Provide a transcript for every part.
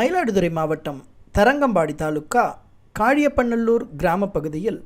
மயிலாடுதுறை மாவட்டம் தரங்கம்பாடி தாலுக்கா காழியப்பநல்லூர் கிராம பகுதியில்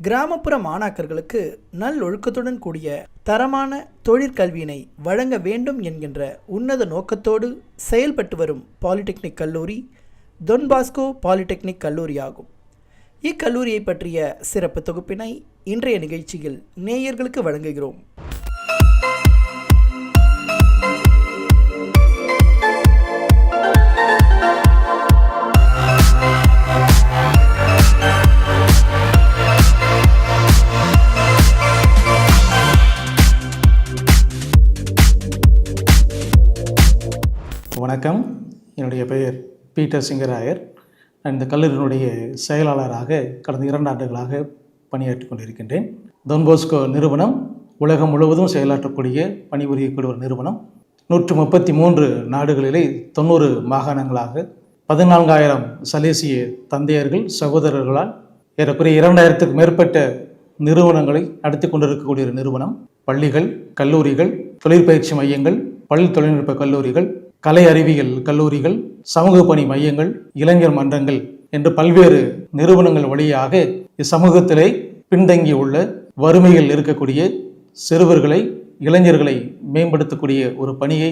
கிராமப்புற மாணாக்கர்களுக்கு நல்லொழுக்கத்துடன் கூடிய தரமான தொழிற்கல்வியினை வழங்க வேண்டும் என்கின்ற உன்னத நோக்கத்தோடு செயல்பட்டு வரும் பாலிடெக்னிக் கல்லூரி டொன் பாஸ்கோ பாலிடெக்னிக் கல்லூரி ஆகும். இக்கல்லூரியை பற்றிய சிறப்பு தொகுப்பினை இன்றைய நிகழ்ச்சியில் நேயர்களுக்கு வழங்குகிறோம். வணக்கம், என்னுடைய பெயர் பீட்டர் சிங்கராயர். இந்த கல்லூரியினுடைய செயலாளராக கடந்த 2 ஆண்டுகளாக பணியாற்றி கொண்டிருக்கின்றேன். டொன் பாஸ்கோ நிறுவனம் உலகம் முழுவதும் செயலாற்றக்கூடிய பணிபுரியக்கூடிய ஒரு நிறுவனம். 133 நாடுகளிலே 90 மாகாணங்களாக 14,000 சலேசிய தந்தையர்கள் சகோதரர்களால் ஏறக்குறைய 2,000க்கும் மேற்பட்ட நிறுவனங்களை நடத்தி கொண்டிருக்கக்கூடிய ஒரு நிறுவனம். பள்ளிகள், கல்லூரிகள், தொழிற்பயிற்சி மையங்கள், பள்ளி தொழில்நுட்ப கல்லூரிகள், கலை அறிவியல் கல்லூரிகள், சமூக பணி மையங்கள், இளைஞர் மன்றங்கள் என்று பல்வேறு நிறுவனங்கள் வழியாக இச்சமூகத்திலே பின்தங்கியுள்ள வறுமையில் இருக்கக்கூடிய சிறுவர்களை, இளைஞர்களை மேம்படுத்தக்கூடிய ஒரு பணியை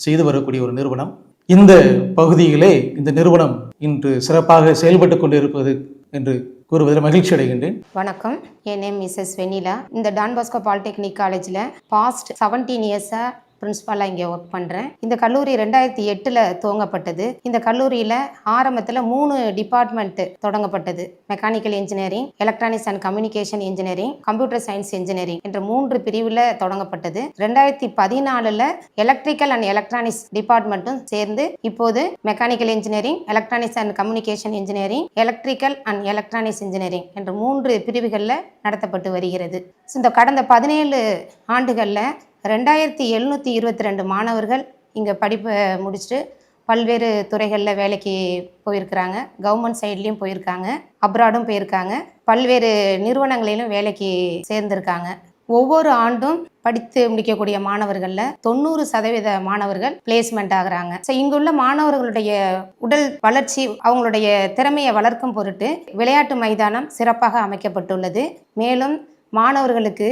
செய்து வரக்கூடிய ஒரு நிறுவனம். இந்த பகுதியிலே இந்த நிறுவனம் இன்று சிறப்பாக செயல்பட்டு கொண்டிருப்பது என்று கூறுவதில் மகிழ்ச்சி அடைகின்றேன். வணக்கம், என் நேம் மிஸ்ஸஸ் வெனிலா. இந்த டான் பாஸ்கோ பாலிடெக்னிக் காலேஜில் பாஸ்ட் 17 இயர்ஸாக பிரின்ஸிபலாக இங்கே ஒர்க் பண்ணுறேன். இந்த கல்லூரி 2008 துவங்கப்பட்டது. இந்த கல்லூரியில் ஆரம்பத்தில் 3 டிபார்ட்மெண்ட் தொடங்கப்பட்டது. Mechanical engineering, electronics and communication engineering, computer science engineering என்ற 3 பிரிவில் தொடங்கப்பட்டது. 2014 எலக்ட்ரிக்கல் அண்ட் எலக்ட்ரானிக்ஸ் டிபார்ட்மெண்ட்டும் சேர்ந்து இப்போது mechanical engineering, electronics and communication engineering, electrical and electronics engineering என்ற 3 பிரிவுகளில் நடத்தப்பட்டு வருகிறது. இந்த கடந்த 17 ஆண்டுகளில் 2722 மாணவர்கள் இங்கே படிப்பை முடிச்சுட்டு பல்வேறு துறைகளில் வேலைக்கு போயிருக்கிறாங்க. கவர்மெண்ட் சைட்லேயும் போயிருக்காங்க, அப்ராடும் போயிருக்காங்க, பல்வேறு நிறுவனங்களிலும் வேலைக்கு சேர்ந்திருக்காங்க. ஒவ்வொரு ஆண்டும் படித்து முடிக்கக்கூடிய மாணவர்களில் 90% மாணவர்கள் பிளேஸ்மெண்ட் ஆகுறாங்க. ஸோ இங்குள்ள மாணவர்களுடைய உடல் வளர்ச்சி, அவங்களுடைய திறமையை வளர்க்கும் பொருட்டு விளையாட்டு மைதானம் சிறப்பாக அமைக்கப்பட்டுள்ளது. மேலும் மாணவர்களுக்கு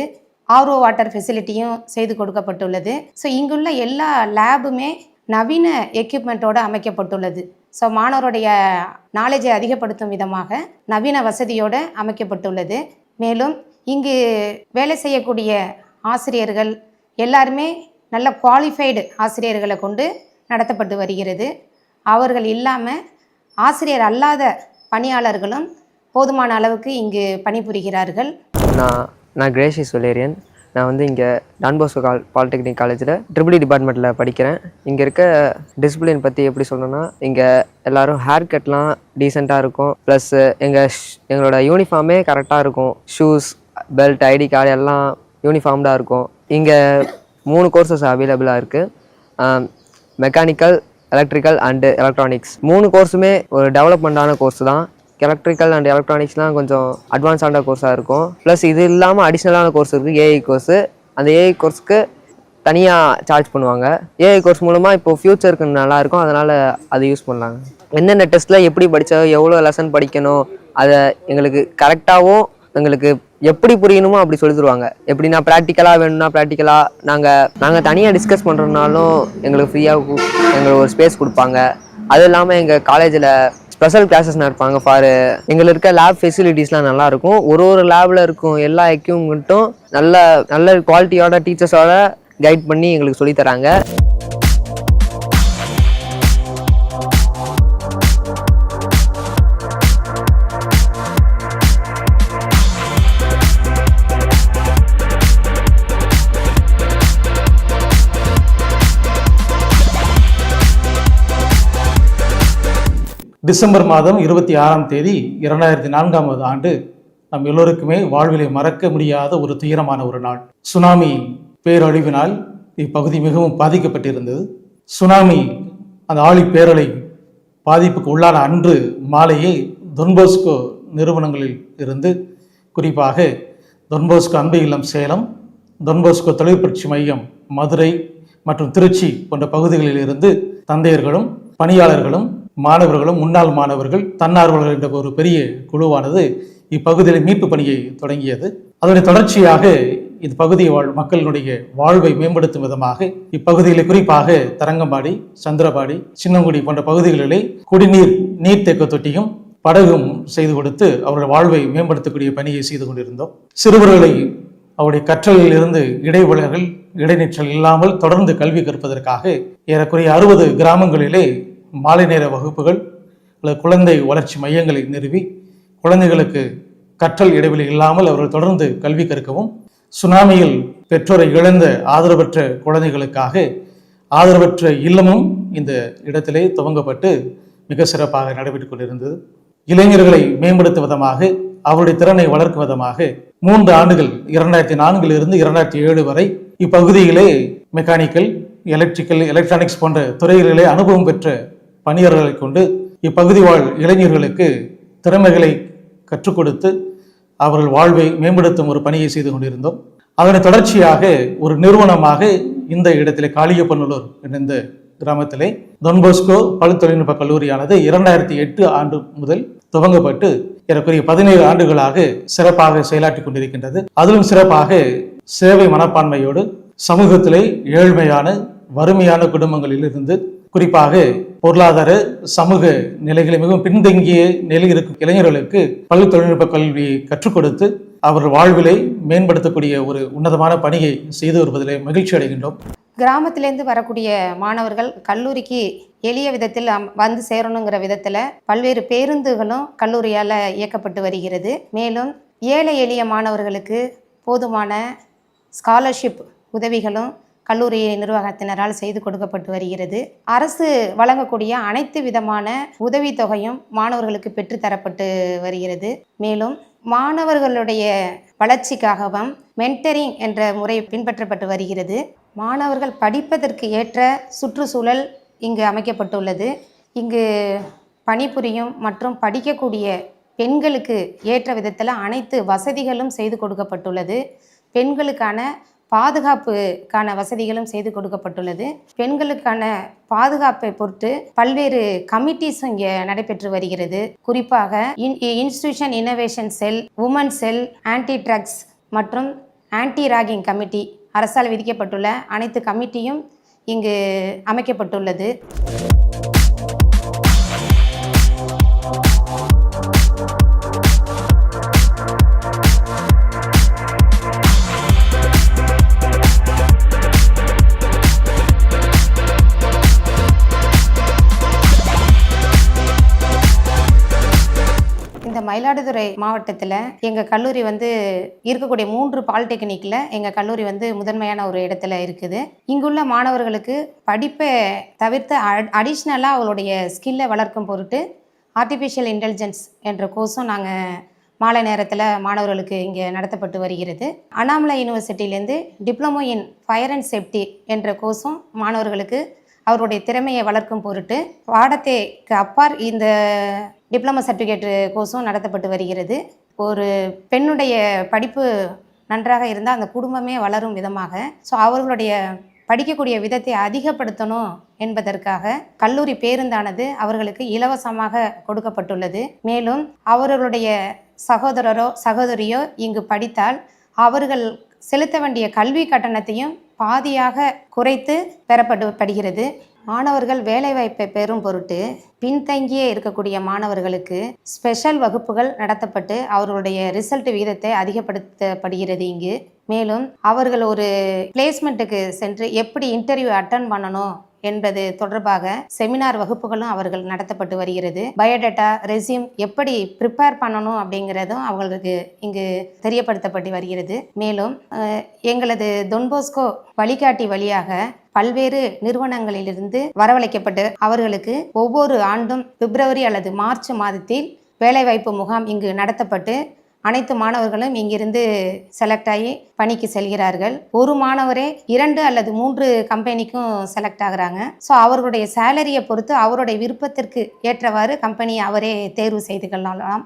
ஆர்ஓ வாட்டர் ஃபெசிலிட்டியும் செய்து கொடுக்கப்பட்டுள்ளது. ஸோ இங்குள்ள எல்லா லேபுமே நவீன எக்யூப்மெண்ட்டோடு அமைக்கப்பட்டுள்ளது. ஸோ மாணவருடைய நாலேஜை அதிகப்படுத்தும் விதமாக நவீன வசதியோடு அமைக்கப்பட்டுள்ளது. மேலும் இங்கு வேலை செய்யக்கூடிய ஆசிரியர்கள் எல்லாருமே நல்ல குவாலிஃபைடு ஆசிரியர்களை கொண்டு நடத்தப்பட்டு வருகிறது. அவர்கள் இல்லாமல் ஆசிரியர் அல்லாத பணியாளர்களும் போதுமான அளவுக்கு இங்கு பணிபுரிகிறார்கள். நான் கிரேஷிஸ் வலேரியன். நான் இங்கே டான் பாஸ்கோ பாலிடெக்னிக் காலேஜில் ட்ரிபிள் டிபார்ட்மெண்ட்டில் படிக்கிறேன். இங்கே இருக்க டிசிப்ளின் பற்றி எப்படி சொல்லணும்னா, இங்கே எல்லோரும் ஹேர் கட்லாம் டீசெண்டாக இருக்கும். ப்ளஸ் எங்களோட யூனிஃபார்மே கரெக்டாக இருக்கும். ஷூஸ், பெல்ட், ஐடி கார்டு எல்லாம் யூனிஃபார்ம்டாக இருக்கும். இங்கே 3 கோர்சஸ் அவைலபிளாக இருக்குது. மெக்கானிக்கல், எலக்ட்ரிக்கல் அண்டு எலக்ட்ரானிக்ஸ் 3 கோர்ஸுமே ஒரு டெவலப்மெண்ட்டான கோர்ஸ் தான். எலக்ட்ரிக்கல் அண்ட் எலக்ட்ரானிக்ஸ்லாம் கொஞ்சம் அட்வான்ஸான கோர்ஸாக இருக்கும். ப்ளஸ் இது இல்லாமல் அடிஷ்னலான கோர்ஸ் இருக்குது, ஏஐ கோர்ஸு. அந்த ஏஐ கோர்ஸுக்கு தனியாக சார்ஜ் பண்ணுவாங்க. ஏஐ கோர்ஸ் மூலமாக இப்போது ஃப்யூச்சருக்கு நல்லாயிருக்கும், அதனால் அதை யூஸ் பண்ணலாங்க. என்னென்ன டெஸ்ட்டில் எப்படி படித்தா எவ்வளோ லெசன் படிக்கணும், அதை எங்களுக்கு கரெக்டாகவும் எங்களுக்கு எப்படி புரியணுமோ அப்படி சொல்லி தருவாங்க. எப்படின்னா ப்ராக்டிக்கலாக வேணும்னா ப்ராக்டிக்கலாக நாங்கள் தனியாக டிஸ்கஸ் பண்ணுறதுனாலும் எங்களுக்கு ஃப்ரீயாக எங்களுக்கு ஒரு ஸ்பேஸ் கொடுப்பாங்க. அது இல்லாமல் எங்கள் காலேஜில் ஸ்பெஷல் கிளாஸஸ் நடப்பாங்க. எங்களுக்கு இருக்க லேப் ஃபெசிலிட்டிஸ்லாம் நல்லாயிருக்கும். ஒரு லேபில் இருக்கும் எல்லா எக்யூப்மெண்ட்டும் நல்ல குவாலிட்டியோட டீச்சர்ஸோட கைட் பண்ணி எங்களுக்கு சொல்லித்தராங்க. டிசம்பர் மாதம் 26ஆம் தேதி 2004ஆம் ஆண்டு நம் எல்லோருக்குமே வாழ்விலே மறக்க முடியாத ஒரு துயரமான ஒரு நாள். சுனாமி பேரழிவினால் இப்பகுதி மிகவும் பாதிக்கப்பட்டிருந்தது. சுனாமி அந்த ஆழி பேரலை பாதிப்புக்கு உள்ளான அன்று மாலையே டொன் பாஸ்கோ நிறுவனங்களில் இருந்து, குறிப்பாக டொன் பாஸ்கோ அன்பு இல்லம் சேலம், டொன் பாஸ்கோ தொழிற்பயிற்சி மையம் மதுரை மற்றும் திருச்சி போன்ற பகுதிகளில் இருந்து தந்தையர்களும் பணியாளர்களும் மாணவர்களும் முன்னாள் மாணவர்கள் தன்னார்வலர்கள் என்ற ஒரு பெரிய குழுவானது இப்பகுதியில் மீட்பு பணியை தொடங்கியது. அதனுடைய தொடர்ச்சியாக இந்த பகுதி மக்களினுடைய வாழ்வை மேம்படுத்தும் விதமாக இப்பகுதியில் குறிப்பாக தரங்கம்பாடி, சந்திரபாடி, சின்னங்குடி போன்ற பகுதிகளிலே குடிநீர் நீர்த்தேக்க தொட்டியும் படகும் செய்து கொடுத்து அவருடைய வாழ்வை மேம்படுத்தக்கூடிய பணியை செய்து கொண்டிருந்தோம். சிறுவர்களை அவருடைய கற்றலில் இருந்து இடைவெளிகள் இடைநிற்றல் இல்லாமல் தொடர்ந்து கல்வி கற்பதற்காக ஏறக்குறைய 60 கிராமங்களிலே மாலை நேர வகுப்புகள் அல்லது குழந்தை வளர்ச்சி மையங்களை நிறுவி குழந்தைகளுக்கு கற்றல் இடைவெளி இல்லாமல் அவர்கள் தொடர்ந்து கல்வி கற்கவும், சுனாமியில் பெற்றோரை இழந்த ஆதரவற்ற குழந்தைகளுக்காக ஆதரவற்ற இல்லமும் இந்த இடத்திலே துவங்கப்பட்டு மிக சிறப்பாக நடைபெற்றுக் கொண்டிருந்தது. இளைஞர்களை மேம்படுத்தும் விதமாக அவருடைய திறனை வளர்க்கும் விதமாக 3 ஆண்டுகள் 2004 2007 வரை இப்பகுதியிலே மெக்கானிக்கல், எலக்ட்ரிக்கல், எலக்ட்ரானிக்ஸ் போன்ற துறைகளிலே அனுபவம் பெற்ற பணியாளர்களை கொண்டு இப்பகுதி வாழ் இளைஞர்களுக்கு திறமைகளை கற்றுக் கொடுத்து அவர்கள் வாழ்வை மேம்படுத்தும் ஒரு பணியை செய்து கொண்டிருந்தோம். அதனை தொடர்ச்சியாக ஒரு நிறுவனமாக இந்த இடத்திலே காளியப்பநல்லூர் என்ற கிராமத்திலே டொன்போஸ்கோ பல் தொழில்நுட்ப கல்லூரியானது 2008 ஆண்டு முதல் துவங்கப்பட்டு ஏறக்குறைய 17 ஆண்டுகளாக சிறப்பாக செயலாற்றி கொண்டிருக்கின்றது. அதிலும் சிறப்பாக சேவை மனப்பான்மையோடு சமூகத்திலே ஏழ்மையான வறுமையான குடும்பங்களில் இருந்து குறிப்பாக பொருளாதார சமூக நிலைகளில் மிகவும் பின்தங்கிய நிலையில் இருக்கும் இளைஞர்களுக்கு பல் தொழில்நுட்ப கல்வியை கற்றுக் கொடுத்து அவர்கள் வாழ்விலை மேம்படுத்தக்கூடிய ஒரு உன்னதமான பணியை செய்து வருவதிலே மகிழ்ச்சி அடைகின்றோம். கிராமத்திலேருந்து வரக்கூடிய மாணவர்கள் கல்லூரிக்கு எளிய விதத்தில் வந்து சேரணுங்கிற விதத்தில் பல்வேறு பேருந்துகளும் கல்லூரியால் இயக்கப்பட்டு வருகிறது. மேலும் ஏழை எளிய மாணவர்களுக்கு போதுமான ஸ்காலர்ஷிப் உதவிகளும் கல்லூரி நிர்வாகத்தினரால் செய்து கொடுக்கப்பட்டு வருகிறது. அரசு வழங்கக்கூடிய அனைத்து விதமான உதவித்தொகையும் மாணவர்களுக்கு பெற்றுத்தரப்பட்டு வருகிறது. மேலும் மாணவர்களுடைய வளர்ச்சிக்காகவும் மென்டரிங் என்ற முறை பின்பற்றப்பட்டு வருகிறது. மாணவர்கள் படிப்பதற்கு ஏற்ற சுற்றுச்சூழல் இங்கு அமைக்கப்பட்டுள்ளது. இங்கு பணிபுரியும் மற்றும் படிக்கக்கூடிய பெண்களுக்கு ஏற்ற விதத்தில் அனைத்து வசதிகளும் செய்து கொடுக்கப்பட்டுள்ளது. பெண்களுக்கான பாதுகாப்புக்கான வசதிகளும் செய்து கொடுக்கப்பட்டுள்ளது. பெண்களுக்கான பாதுகாப்பை பொறுத்து பல்வேறு கமிட்டிஸ் இங்கே நடைபெற்று வருகிறது. குறிப்பாக இன்ஸ்டிடியூஷன் இன்னோவேஷன் செல், உமன் செல், ஆன்டி ட்ரக்ஸ் மற்றும் ஆன்டி ராகிங் கமிட்டி, அரசால் விதிக்கப்பட்டுள்ள அனைத்து கமிட்டியும் இங்கு அமைக்கப்பட்டுள்ளது. மயிலாடுதுறை மாவட்டத்தில் எங்கள் கல்லூரி இருக்கக்கூடிய 3 பாலிடெக்னிக்கில் எங்கள் கல்லூரி முதன்மையான ஒரு இடத்துல இருக்குது. இங்குள்ள மாணவர்களுக்கு படிப்பை தவிர்த்து அடிஷ்னலாக அவங்களுடைய ஸ்கில்லை வளர்க்கும் பொருட்டு ஆர்டிஃபிஷியல் இன்டெலிஜென்ஸ் என்ற கோர்ஸும் நாங்கள் மாலை நேரத்தில் மாணவர்களுக்கு இங்கே நடத்தப்பட்டு வருகிறது. அண்ணாமலை யூனிவர்சிட்டியிலேருந்து diploma in fire and safety என்ற கோர்ஸும் மாணவர்களுக்கு அவருடைய திறமையை வளர்க்கும் பொருட்டு பாடத்தைக்கு அப்பார் இந்த டிப்ளமோ சர்டிஃபிகேட் கோர்ஸும் நடத்தப்பட்டு வருகிறது. ஒரு பெண்ணுடைய படிப்பு நன்றாக இருந்தால் அந்த குடும்பமே வளரும் விதமாக அவர்களுடைய படிக்கக்கூடிய விதத்தை அதிகப்படுத்தணும் என்பதற்காக கல்லூரி பேருந்தானது அவர்களுக்கு இலவசமாக கொடுக்கப்பட்டுள்ளது. மேலும் அவர்களுடைய சகோதரரோ சகோதரியோ இங்கு படித்தால் அவர்கள் செலுத்த வேண்டிய கல்வி கட்டணத்தையும் பாதியாக குறைத்து பெறப்படுகிறது. மாணவர்கள் வேலைவாய்ப்பை பெறும் பொருட்டு பின்தங்கியே இருக்கக்கூடிய மாணவர்களுக்கு ஸ்பெஷல் வகுப்புகள் நடத்தப்பட்டு அவர்களுடைய ரிசல்ட் விகிதத்தை அதிகப்படுத்தப்படுகிறது இங்கு. மேலும் அவர்கள் ஒரு பிளேஸ்மெண்ட்டுக்கு சென்று எப்படி இன்டர்வியூ அட்டன் பண்ணணும் என்பது தொடர்பாக செமினார் வகுப்புகளும் அவர்கள் நடத்தப்பட்டு வருகிறது. பயோடேட்டா, ரெஸ்யூம் எப்படி ப்ரிப்பேர் பண்ணணும் அப்படிங்கிறதும் அவங்களுக்கு இங்கு தெரியப்படுத்தப்பட்டு வருகிறது. மேலும் எங்களது டொன்போஸ்கோ வழிகாட்டி வழியாக பல்வேறு நிறுவனங்களிலிருந்து வரவழைக்கப்பட்டு அவர்களுக்கு ஒவ்வொரு ஆண்டும் பிப்ரவரி அல்லது மார்ச் மாதத்தில் வேலைவாய்ப்பு முகாம் இங்கு நடத்தப்பட்டு அனைத்து மாணவர்களும் இங்கிருந்து செலக்ட் ஆகி பணிக்கு செல்கிறார்கள். ஒரு மாணவரே 2 அல்லது 3 கம்பெனிக்கும் செலக்ட் ஆகுறாங்க. அவர்களுடைய சேலரியை பொறுத்து அவருடைய விருப்பத்திற்கு ஏற்றவாறு கம்பெனியை அவரே தேர்வு செய்து கொள்ளலாம்.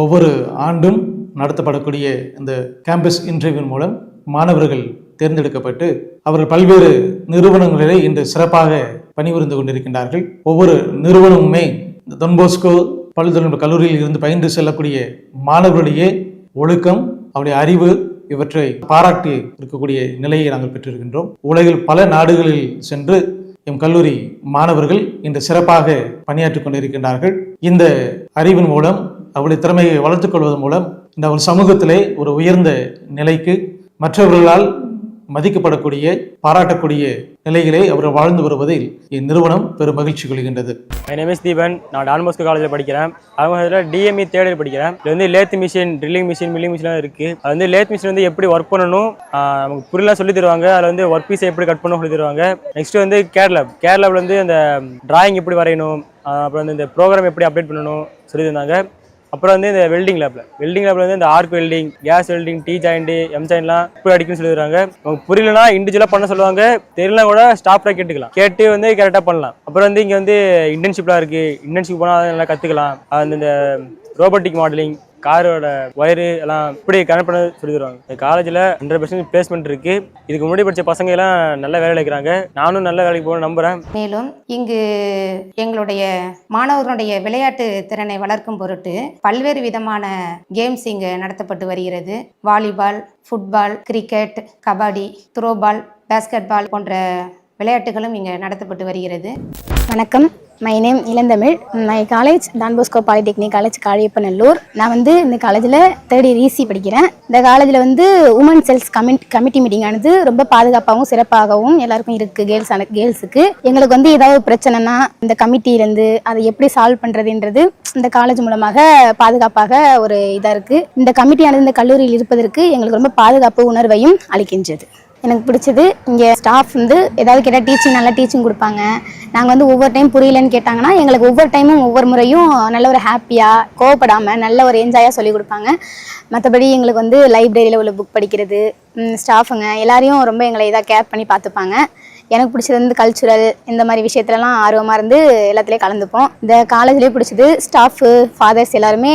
ஒவ்வொரு ஆண்டும் நடத்தப்படக்கூடிய இந்த கேம்பஸ் இன்டர்வியூ மூலம் மாணவர்கள் தேர்ந்தெடுக்கப்பட்டு அவர்கள் பல்வேறு நிறுவனங்களிலே இன்று சிறப்பாக பணிபுரிந்து கொண்டிருக்கின்றார்கள். ஒவ்வொரு நிறுவனமுமே இந்த தொன்போஸ்கோ பள்ளி தொழில்நுட்ப கல்லூரியில் இருந்து பயின்று செல்லக்கூடிய மாணவர்களுடைய ஒழுக்கம், அவருடைய அறிவு இவற்றை பாராட்டி இருக்கக்கூடிய நிலையை நாங்கள் பெற்றிருக்கின்றோம். உலகில் பல நாடுகளில் சென்று எம் கல்லூரி மாணவர்கள் இன்று சிறப்பாக பணியாற்றிக் கொண்டிருக்கின்றார்கள். இந்த அறிவின் மூலம் அவருடைய திறமையை வளர்த்துக் கொள்வதன் மூலம் இந்த ஒரு சமூகத்திலே ஒரு உயர்ந்த நிலைக்கு மற்றவர்களால் மதிக்கப்படக்கூடிய பாராட்டக்கூடிய நிலையிலே அவர் வாழ்ந்து வருவதில் இந்நிறுவனம் பெரும் மகிழ்ச்சி கொள்கின்றது. My name is Deepan. நான் டான் பாஸ்கோ காலேஜில் படிக்கிறேன். அவங்க டிஎம்இ தேர்ட் இயர் படிக்கிறேன். இது வந்து lathe machine, drilling machine, milling மிஷின்லாம் இருக்குது. அது வந்து லேத் மிஷின் வந்து எப்படி ஒர்க் பண்ணணும் நமக்கு புரியலாம் சொல்லி தருவாங்க. அதில் வந்து ஒர்க் பீஸை எப்படி கட் பண்ணணும் சொல்லி தருவாங்க. நெக்ஸ்ட் வந்து கேர்லேபில் வந்து அந்த டிராயிங் எப்படி வரையணும், அப்புறம் வந்து இந்த ப்ரோக்ராம் எப்படி அப்டேட் பண்ணணும் சொல்லி தந்தாங்க. அப்புறம் வந்து இந்த வெல்டிங் லேபில் வந்து இந்த arc welding, gas welding, T joint, M ஜாயின்ட்லாம் இப்படி அடிக்கணும்னு சொல்லி தருவாங்க. அவங்க புரியலனா இண்டிவிஜுவலாக பண்ண சொல்லுவாங்க. தெரியல கூட ஸ்டாஃப்டாக கேட்டு வந்து கரெக்டாக பண்ணலாம். அப்புறம் வந்து இங்கே வந்து இன்டர்ன்ஷிப்லாம் இருக்குது. இன்டர்ன்ஷிப் போனால் நல்லா கற்றுக்கலாம். அந்த இந்த ரோபோட்டிக் மாடலிங், காரோட ஒயரு எல்லாம் இப்படி கனெக்ட் பண்ண சொல்லி தருவாங்க. இந்த காலேஜில் 100% பிளேஸ்மெண்ட் இருக்குது. இதுக்கு முன்னாடி படித்த பசங்க எல்லாம் நல்ல வேலையில் இருக்கிறாங்க. நானும் நல்ல வேலைக்கு போக நம்புகிறேன். மேலும் இங்கு எங்களுடைய மாணவர்களுடைய விளையாட்டு திறனை வளர்க்கும் பொருட்டு பல்வேறு விதமான கேம்ஸ் இங்கு நடத்தப்பட்டு வருகிறது. Volleyball, football, cricket, kabaddi, throwball, basketball போன்ற விளையாட்டுகளும் இங்கே நடத்தப்பட்டு வருகிறது. வணக்கம், my name Ilanthamizh. My college Don Bosco polytechnic college Kaliyappanallur. நான் வந்து இந்த காலேஜில் தேர்ட் இயர் இசி படிக்கிறேன். இந்த காலேஜில் வந்து உமன் செல்ஸ் கமிட்டி மீட்டிங் ஆனது ரொம்ப பாதுகாப்பாகவும் சிறப்பாகவும் எல்லாருக்கும் இருக்குது. கேர்ள்ஸுக்கு எங்களுக்கு வந்து ஏதாவது பிரச்சனைனா இந்த கமிட்டியிலேருந்து அதை எப்படி சால்வ் பண்ணுறதுன்றது இந்த காலேஜ் மூலமாக பாதுகாப்பாக ஒரு இதாக இருக்குது. இந்த கமிட்டியானது இந்த கல்லூரியில் இருப்பதற்கு எங்களுக்கு ரொம்ப பாதுகாப்பு உணர்வையும் அளிக்கின்றது. எனக்கு பிடிச்சது இங்கே ஸ்டாஃப் வந்து ஏதாவது கேட்டால் நல்லா டீச்சிங் கொடுப்பாங்க. நாங்கள் வந்து ஒவ்வொரு டைம் புரியலன்னு கேட்டாங்கன்னா எங்களுக்கு ஒவ்வொரு டைமும் ஒவ்வொரு முறையும் நல்ல ஒரு ஹாப்பியாக கோவப்படாமல் நல்ல ஒரு என்ஜாயாக சொல்லிக் கொடுப்பாங்க. மற்றபடி எங்களுக்கு வந்து லைப்ரரியில் உள்ள புக் படிக்கிறது, ஸ்டாஃபுங்க எல்லாரையும் ரொம்ப எங்களை இதாக கேர் பண்ணி பார்த்துப்பாங்க. எனக்கு பிடிச்சது வந்து கல்ச்சுரல் இந்த மாதிரி விஷயத்துலலாம் ஆர்வமாக இருந்து எல்லாத்துலேயும் கலந்துப்போம். இந்த காலேஜ்லேயே பிடிச்சது ஸ்டாஃபு, ஃபாதர்ஸ் எல்லாருமே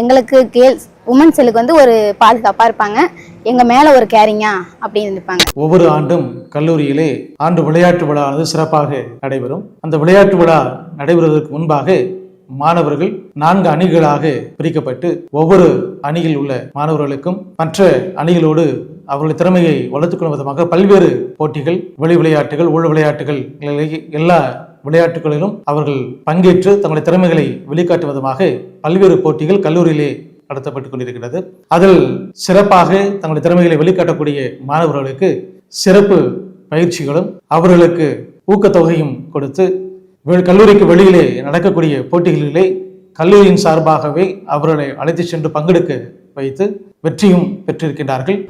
எங்களுக்கு உமன் செல்லுக்கு வந்து ஒரு பாதுகாப்பாக இருப்பாங்க. எங்கள் மேலே ஒரு கேரிங்கா அப்படின்னு இருப்பாங்க. ஒவ்வொரு ஆண்டும் கல்லூரியிலே ஆண்டு விளையாட்டு விழாவானது சிறப்பாக நடைபெறும். அந்த விளையாட்டு விழா நடைபெறுவதற்கு முன்பாக மாணவர்கள் 4 அணிகளாக பிரிக்கப்பட்டு ஒவ்வொரு அணியில் உள்ள மாணவர்களுக்கும் மற்ற அணிகளோடு அவர்களுடைய திறமையை வளர்த்துக் கொள்ளும் விதமாக பல்வேறு போட்டிகள், வெளி விளையாட்டுகள், உள் விளையாட்டுகள், எல்லா விளையாட்டுகளிலும் அவர்கள் பங்கேற்று தங்களுடைய திறமைகளை வெளிக்காட்டும் விதமாக பல்வேறு போட்டிகள் கல்லூரியிலே நடத்தப்பட்டு கொண்டிருக்கிறது. அதில் சிறப்பாக தங்களுடைய திறமைகளை வெளிக்காட்டக்கூடிய மாணவர்களுக்கு சிறப்பு பயிற்சிகளும் அவர்களுக்கு ஊக்கத்தொகையும் கொடுத்து கல்லூரிக்கு வெளியிலே நடக்கக்கூடிய போட்டிகளிலே கல்லூரியின் சார்பாகவே அவர்களை அழைத்து சென்று பங்கெடுக்க வைத்து வெற்றியும் பெற்றிருக்கின்றார்கள்.